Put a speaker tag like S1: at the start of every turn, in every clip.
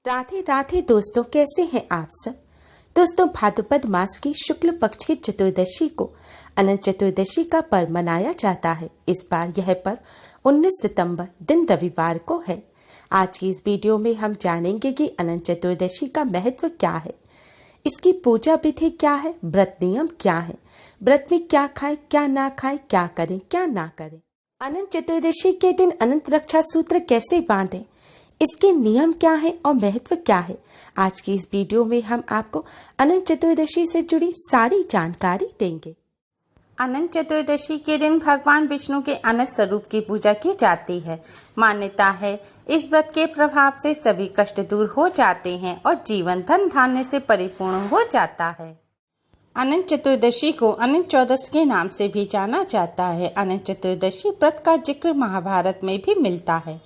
S1: राधे राधे दोस्तों, कैसे हैं आप सब। दोस्तों, भाद्रपद मास की शुक्ल पक्ष की चतुर्दशी को अनंत चतुर्दशी का पर्व मनाया जाता है। इस बार यह पर्व 19 सितंबर दिन रविवार को है। आज की इस वीडियो में हम जानेंगे कि अनंत चतुर्दशी का महत्व क्या है, इसकी पूजा विधि क्या है, व्रत नियम क्या है, व्रत में क्या खाए क्या ना खाए, क्या करें क्या ना करें। अनंत चतुर्दशी के दिन अनंत रक्षा सूत्र कैसे बांधें, इसके नियम क्या है और महत्व क्या है। आज की इस वीडियो में हम आपको अनंत चतुर्दशी से जुड़ी सारी जानकारी देंगे।
S2: अनंत चतुर्दशी के दिन भगवान विष्णु के अनंत स्वरूप की पूजा की जाती है। मान्यता है इस व्रत के प्रभाव से सभी कष्ट दूर हो जाते हैं और जीवन धन धान्य से परिपूर्ण हो जाता है। अनंत चतुर्दशी को अनंत चौदस के नाम से भी जाना जाता है। अनंत चतुर्दशी व्रत का जिक्र महाभारत में भी मिलता है।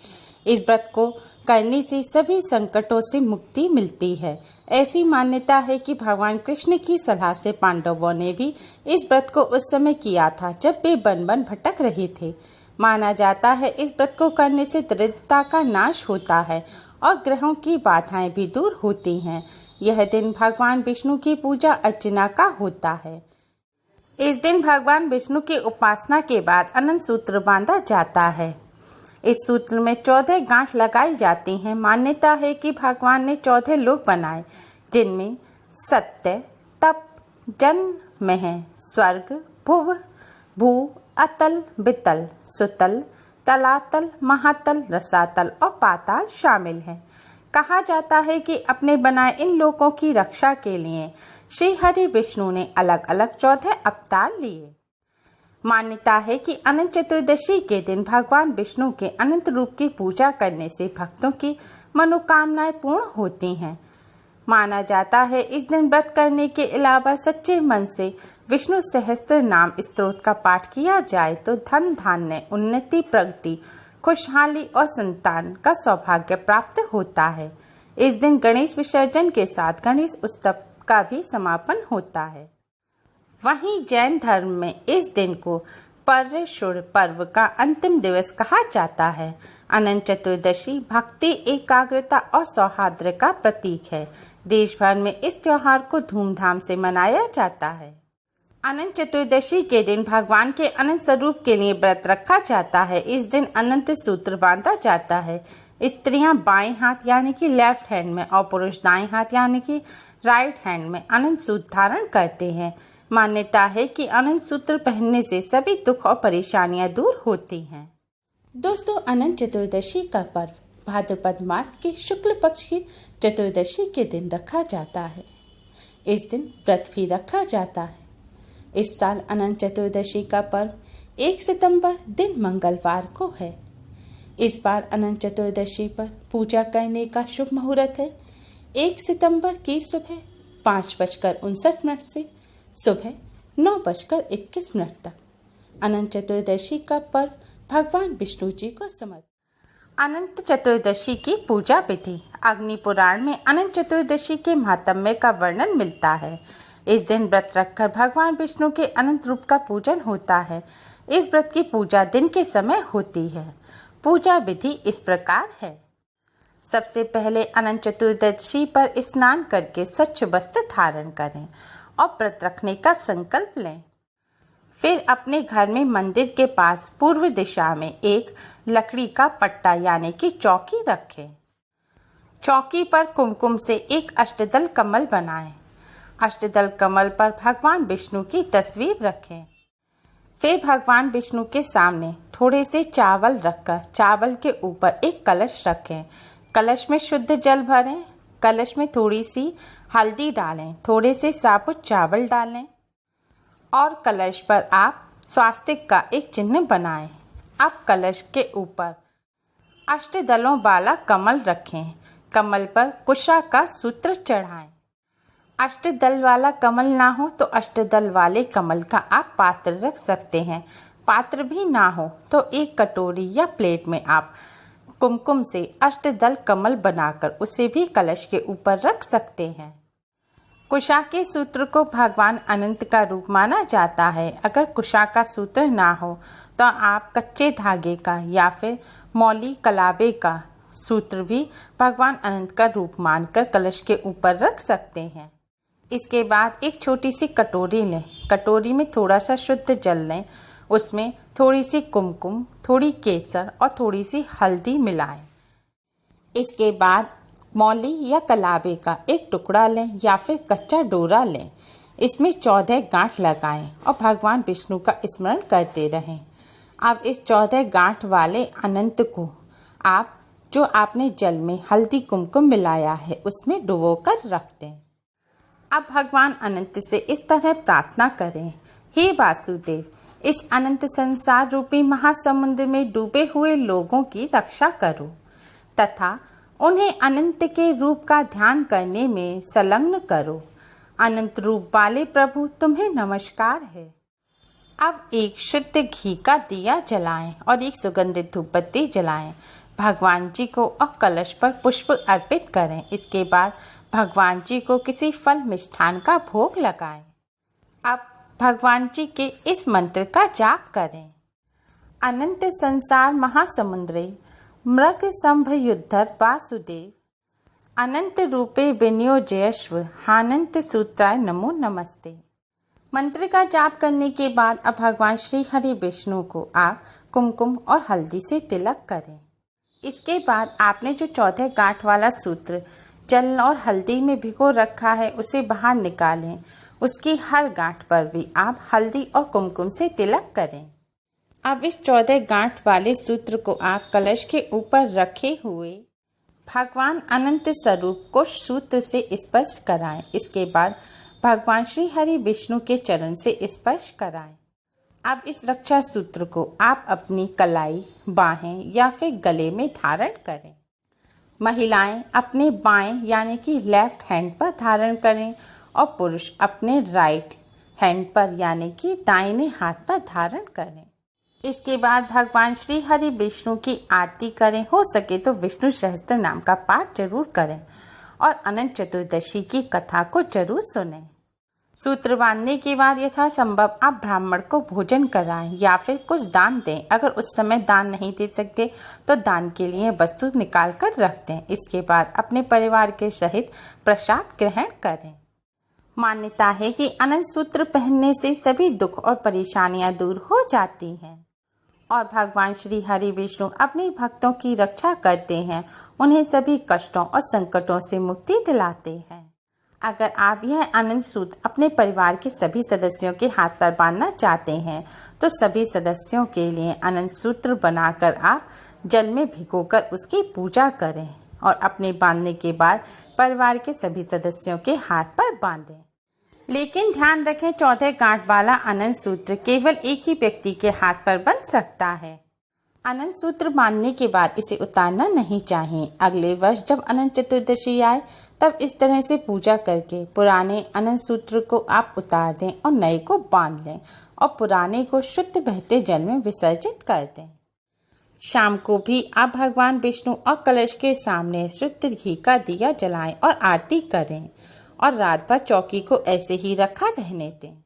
S2: इस व्रत को करने से सभी संकटों से मुक्ति मिलती है। ऐसी मान्यता है कि भगवान कृष्ण की सलाह से पांडवों ने भी इस व्रत को उस समय किया था जब वे वन वन भटक रहे थे। माना जाता है इस व्रत को करने से दरिद्रता का नाश होता है और ग्रहों की बाधाएं भी दूर होती हैं। यह दिन भगवान विष्णु की पूजा अर्चना का होता है। इस दिन भगवान विष्णु की उपासना के बाद अनंत सूत्र बांधा जाता है। इस सूत्र में 14 गांठ लगाई जाती हैं। मान्यता है कि भगवान ने 14 लोक बनाए, जिनमें सत्य, तप, जन्म है, स्वर्ग, भुव, भू, अतल, वितल, सुतल, तलातल, महातल, रसातल और पाताल शामिल हैं। कहा जाता है कि अपने बनाए इन लोकों की रक्षा के लिए श्री हरि विष्णु ने अलग अलग 14 अवतार लिए। मान्यता है कि अनंत चतुर्दशी के दिन भगवान विष्णु के अनंत रूप की पूजा करने से भक्तों की मनोकामनाएं पूर्ण होती हैं। माना जाता है इस दिन व्रत करने के अलावा सच्चे मन से विष्णु सहस्त्र नाम स्तोत्र का पाठ किया जाए तो धन धान्य, उन्नति, प्रगति, खुशहाली और संतान का सौभाग्य प्राप्त होता है। इस दिन गणेश विसर्जन के साथ गणेश उत्सव का भी समापन होता है। वहीं जैन धर्म में इस दिन को पर्युषण पर्व का अंतिम दिवस कहा जाता है। अनंत चतुर्दशी भक्ति, एकाग्रता और सौहार्द का प्रतीक है। देश भर में इस त्योहार को धूमधाम से मनाया जाता है। अनंत चतुर्दशी के दिन भगवान के अनंत स्वरूप के लिए व्रत रखा जाता है। इस दिन अनंत सूत्र बांधा जाता है। स्त्रियां बाएं हाथ यानी कि लेफ्ट हैंड में और पुरुष दाएं हाथ यानी कि राइट हैंड में अनंत सूत्र धारण करते हैं। मान्यता है कि अनंत सूत्र पहनने से सभी दुख और परेशानियां दूर होती हैं।
S1: दोस्तों, अनंत चतुर्दशी का पर्व भाद्रपद मास के शुक्ल पक्ष की चतुर्दशी के दिन रखा जाता है। इस दिन व्रत भी रखा जाता है। इस साल अनंत चतुर्दशी का पर्व 1 सितंबर दिन मंगलवार को है। इस बार अनंत चतुर्दशी पर पूजा करने का शुभ मुहूर्त है 1 सितंबर की सुबह 5:59 से सुबह 9:21 तक। अनंत चतुर्दशी का पर्व भगवान विष्णु जी को समर्पित।
S2: अनंत चतुर्दशी की पूजा विधि। अग्नि पुराण में अनंत चतुर्दशी के महात्म्य का वर्णन मिलता है। इस दिन व्रत रखकर भगवान विष्णु के अनंत रूप का पूजन होता है। इस व्रत की पूजा दिन के समय होती है। पूजा विधि इस प्रकार है। सबसे पहले अनंत चतुर्दशी पर स्नान करके स्वच्छ वस्त्र धारण करें और व्रत रखने का संकल्प लें। फिर अपने घर में मंदिर के पास पूर्व दिशा में एक लकड़ी का पट्टा यानी कि चौकी रखें। चौकी पर कुमकुम से एक अष्टदल कमल बनाएं। अष्टदल कमल पर भगवान विष्णु की तस्वीर रखें। फिर भगवान विष्णु के सामने थोड़े से चावल रखकर चावल के ऊपर एक कलश रखें। कलश में शुद्ध जल भरें। कलश में थोड़ी सी हल्दी डालें, थोड़े से साबुत चावल डालें और कलश पर आप स्वास्तिक का एक चिन्ह बनाएं। अब कलश के ऊपर अष्टदलों वाला कमल रखें। कमल पर कुशा का सूत्र चढ़ाएं। अष्टदल वाला कमल ना हो तो अष्टदल वाले कमल का आप पात्र रख सकते हैं। पात्र भी ना हो तो एक कटोरी या प्लेट में आप कुमकुम से अष्टदल कमल बनाकर उसे भी कलश के ऊपर रख सकते हैं। कुशा के सूत्र को भगवान अनंत का रूप माना जाता है। अगर कुशा का सूत्र ना हो तो आप कच्चे धागे का या फिर मौली कलाबे का सूत्र भी भगवान अनंत का रूप मानकर कलश के ऊपर रख सकते हैं। इसके बाद एक छोटी सी कटोरी लें। कटोरी में थोड़ा सा शुद्ध जल लें। उसमें थोड़ी सी कुमकुम, थोड़ी केसर और थोड़ी सी हल्दी मिलाएं। इसके बाद मौली या कलावे का एक टुकड़ा लें या फिर कच्चा डोरा लें। इसमें 14 गांठ लगाएं और भगवान विष्णु का स्मरण करते रहें। अब इस 14 गांठ वाले अनंत को आप जो आपने जल में हल्दी कुमकुम मिलाया है उसमें डुबोकर रख दें। अब भगवान अनंत से इस तरह प्रार्थना करें, हे वासुदेव, इस अनंत संसार रूपी महासमुद्र में डूबे हुए लोगों की रक्षा करो तथा उन्हें अनंत के रूप का ध्यान करने में संलग्न करो। अनंत रूप वाले प्रभु, तुम्हें नमस्कार है। अब एक शुद्ध घी का दिया जलाएं और एक सुगंधित धूपबत्ती जलाएं। भगवान जी को और कलश पर पुष्प अर्पित करें। इसके बाद भगवान जी को किसी फल मिष्ठान का भोग लगाएं। अब भगवान जी के इस मंत्र का जाप करें। अनंत संसार महासमुद्रे मृग संभयुद्धर वासुदेव, अनंत रूपे विनियोजयस्व हानंत सूत्राय नमो नमस्ते। मंत्र का जाप करने के बाद अब भगवान श्री हरि विष्णु को आप कुमकुम और हल्दी से तिलक करें। इसके बाद आपने जो 14 गांठ वाला सूत्र जल और हल्दी में भिगो रखा है उसे बाहर निकालें। उसकी हर गांठ पर भी आप हल्दी और कुमकुम से तिलक करें। अब इस 14 गांठ वाले सूत्र को आप कलश के ऊपर रखे हुए भगवान अनंत स्वरूप को सूत्र से स्पर्श कराएं। इसके बाद भगवान श्री हरि विष्णु के चरण से स्पर्श कराएं। अब इस रक्षा सूत्र को आप अपनी कलाई, बाहें या फिर गले में धारण करें। महिलाएं अपने बाएं यानी कि लेफ्ट हैंड पर धारण करें और पुरुष अपने राइट हैंड पर यानी कि दाहिने हाथ पर धारण करें। इसके बाद भगवान श्री हरि विष्णु की आरती करें। हो सके तो विष्णु सहस्त्र नाम का पाठ जरूर करें और अनंत चतुर्दशी की कथा को जरूर सुनें। सूत्र बांधने के बाद यथासंभव आप ब्राह्मण को भोजन कराएं या फिर कुछ दान दें। अगर उस समय दान नहीं दे सकते तो दान के लिए वस्तु निकाल कर रख दें। इसके बाद अपने परिवार के सहित प्रसाद ग्रहण करें। मान्यता है कि अनंत सूत्र पहनने से सभी दुख और परेशानियां दूर हो जाती हैं और भगवान श्री हरि विष्णु अपने भक्तों की रक्षा करते हैं, उन्हें सभी कष्टों और संकटों से मुक्ति दिलाते हैं। अगर आप यह अनंत सूत्र अपने परिवार के सभी सदस्यों के हाथ पर बांधना चाहते हैं तो सभी सदस्यों के लिए अनंत सूत्र बनाकर आप जल में भिगोकर उसकी पूजा करें और अपने बांधने के बाद परिवार के सभी सदस्यों के हाथ पर बांधें। लेकिन ध्यान रखें, 14 गांठ वाला अनंत सूत्र केवल एक ही व्यक्ति के हाथ पर बंध सकता है। अनंत सूत्र बांधने के बाद इसे उतारना नहीं चाहिए। अगले वर्ष जब अनंत चतुर्दशी आए तब इस तरह से पूजा करके पुराने अनंत सूत्र को आप उतार दें और नए को बांध लें और पुराने को शुद्ध बहते जल में विसर्जित कर दें। शाम को भी आप भगवान विष्णु और कलश के सामने शुद्ध घी का दिया जलाएं और आरती करें और रात भर चौकी को ऐसे ही रखा रहने दें।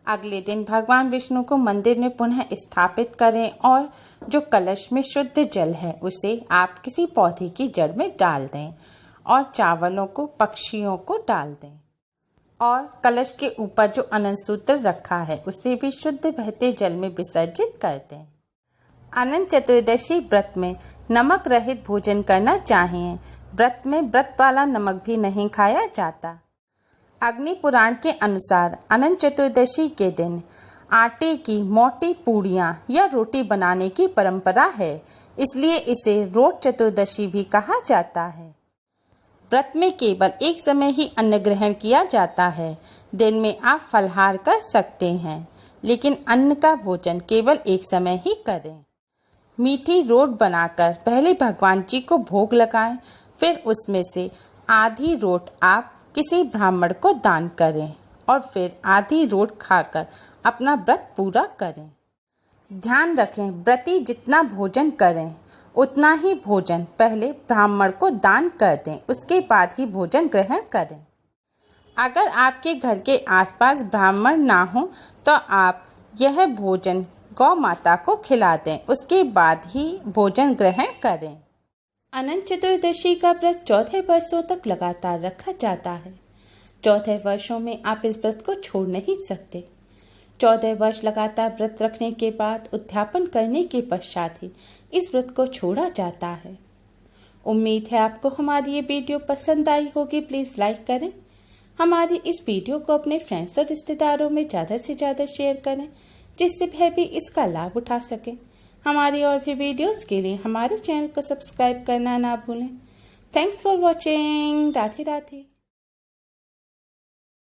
S2: अगले दिन भगवान विष्णु को मंदिर में पुनः स्थापित करें और जो कलश में शुद्ध जल है उसे आप किसी पौधे की जड़ में डाल दें और चावलों को, पक्षियों को डाल दें और कलश के ऊपर जो अनंत सूत्र रखा है उसे भी शुद्ध बहते जल में विसर्जित कर दें। अनंत चतुर्दशी व्रत में नमक रहित भोजन करना चाहिए। व्रत में व्रत वाला नमक भी नहीं खाया जाता। अग्नि पुराण के अनुसार अनंत चतुर्दशी के दिन आटे की मोटी पूड़ियाँ या रोटी बनाने की परंपरा है, इसलिए इसे रोट चतुर्दशी भी कहा जाता है। व्रत में केवल एक समय ही अन्न ग्रहण किया जाता है। दिन में आप फलाहार कर सकते हैं, लेकिन अन्न का भोजन केवल एक समय ही करें। मीठी रोट बनाकर पहले भगवान जी को भोग लगाएं, फिर उसमें से आधी रोट आप किसी ब्राह्मण को दान करें और फिर आधी रोट खाकर अपना व्रत पूरा करें। ध्यान रखें, व्रती जितना भोजन करें उतना ही भोजन पहले ब्राह्मण को दान कर दें, उसके बाद ही भोजन ग्रहण करें। अगर आपके घर के आसपास ब्राह्मण ना हो तो आप यह भोजन गौ माता को खिला दें, उसके बाद ही भोजन ग्रहण करें।
S1: अनंत चतुर्दशी का व्रत 14 वर्षों तक लगातार रखा जाता है। 14 वर्षों में आप इस व्रत को छोड़ नहीं सकते। 14 वर्ष लगातार व्रत रखने के बाद उद्यापन करने के पश्चात ही इस व्रत को छोड़ा जाता है। उम्मीद है आपको हमारी ये वीडियो पसंद आई होगी। प्लीज़ लाइक करें। हमारी इस वीडियो को अपने फ्रेंड्स और रिश्तेदारों में ज़्यादा से ज़्यादा शेयर करें, जिससे वह भी इसका लाभ उठा सकें। हमारी और भी वीडियोस के लिए हमारे चैनल को सब्सक्राइब करना ना भूलें। Thanks for watching. Radhe Radhe.